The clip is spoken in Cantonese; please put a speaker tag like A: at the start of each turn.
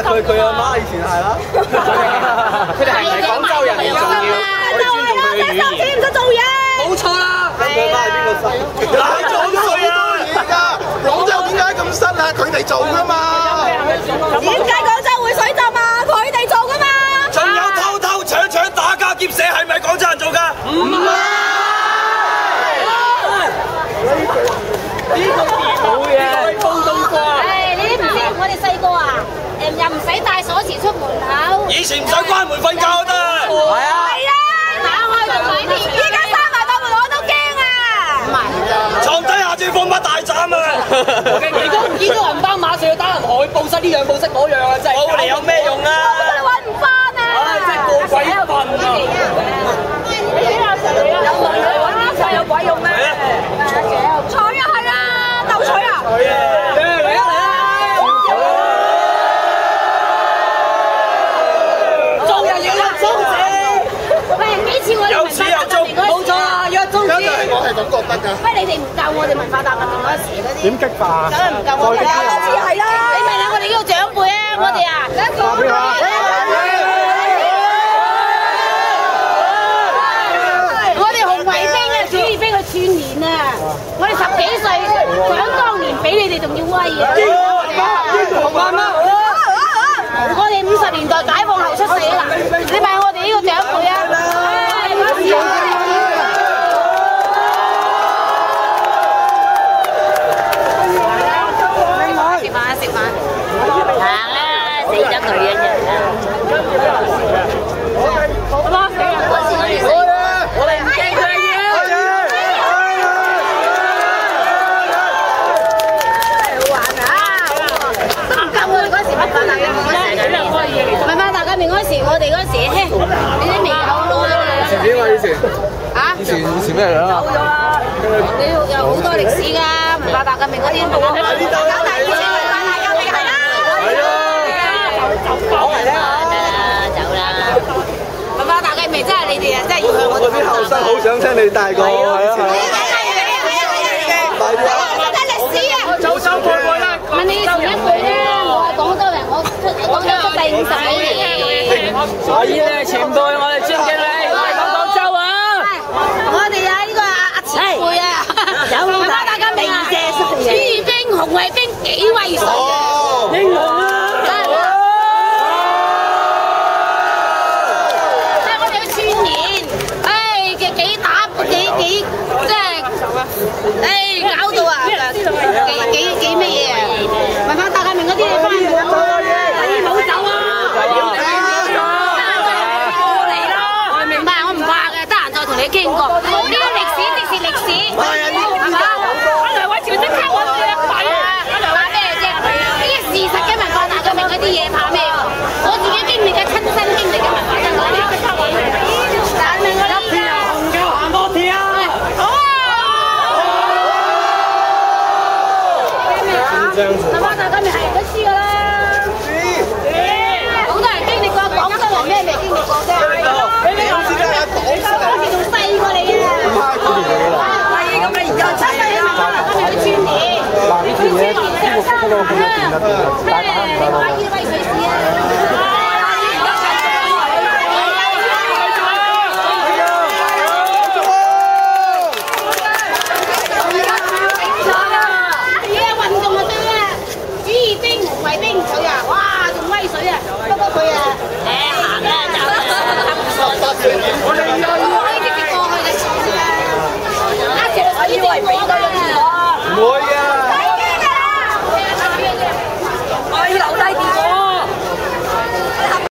A: 下佢阿媽以前係啦。
B: 佢哋係廣州人重要，我哋尊重佢嘅語言。
C: 唔使做嘢。
B: 冇錯啦。
A: 佢阿媽係邊個生？
D: 你做咗好多嘢㗎，廣州點解咁新啊？佢哋做㗎嘛。
C: 點解廣州會水浸啊？佢哋做㗎嘛。
E: 仲有偷偷搶搶打家劫舍係咪廣州人做㗎？唔係。
B: 呢個好嘢，高冬瓜。
C: 誒，你啲唔知我哋細個啊，又唔使帶鎖匙出門口。
E: 以前唔使關門瞓覺都得。
C: 係啊，打開個鬼片，依家閂埋道門我都驚啊！唔係，
E: 床底下仲放把大斬啊！
B: 如果唔見咗銀包，馬上要打銀行去報失呢樣報失嗰樣啊！真係。
E: 報嚟有咩用啊？
C: 你揾唔翻啊！
B: 真係過鬼笨啊！
C: 你幾廿歲啊？有女女揾啲菜有鬼用咩？取啊係啊，鬥取啊！
B: 嚟啊！做人要有宗旨。
C: 喂，幾次我哋
E: 有始有終，
B: 冇錯啊！有宗旨。
D: 我係咁覺得㗎。
C: 喂，你哋唔夠我哋文化大革命嗰時嗰啲。
A: 點激化？
C: 梗係唔夠我哋啦！多次係啦。你咪諗我哋呢個長輩啊，我哋啊，我哋紅衛兵啊，主義兵去串聯啊！我哋10幾歲，想當年比你哋仲要威啊！我哋50年代解放後出世啊！你咪我哋呢個長輩啊！食飯，行啦，死咗女人人啦！好啦，死人嗰時我哋死，我哋唔驚佢嘅。好玩啊！都唔夠我哋嗰時文化大革命嗰時，文化大革命嗰時，我哋嗰時，你都未有咯。
A: 以前點啊？以前
C: 嚇？
A: 以前咩嚟啊？
C: 走咗啦！你有好多歷史㗎，文化大革命嗰啲冇啊。文化大革命真係你哋啊，真係要向我哋。
A: 啲後生好想聽你大個，係啊！快啲啊！
C: 睇歷史啊！
B: 早收輩輩啦。
C: 問你前一輩咧，我係廣州人，我出第50幾年。
B: 所以咧，前輩我哋尊敬你，我哋講廣州啊！
C: 我哋啊呢個阿前輩啊，有文化大革命啊，主義兵、紅衛兵幾威水啊！
B: 英雄啊！
C: 搞到啊，幾咩嘢啊？文化大革命嗰啲你翻去冇走啊！過嚟咯，明白我唔怕嘅，得閒再同你傾過。呢個歷史即是歷史，係嘛？阿梁偉潮即刻揾你啊！怕咩啫？呢啲事實嘅文化大革命嗰啲嘢怕咩喎？我自己經歷嘅親身經歷嘅文化大革命，即刻揾你。但係我諗啊，
B: 紅夠行多啲啊！
C: 好啊！文化大革命係人都知㗎啦，好多人經歷過，廣州人咩未經歷過啫？你話嗰時仲細過你啊！係咁你而家出世啊嘛，我哋去串聯，去串聯先生啊，咩華爾威水士啊！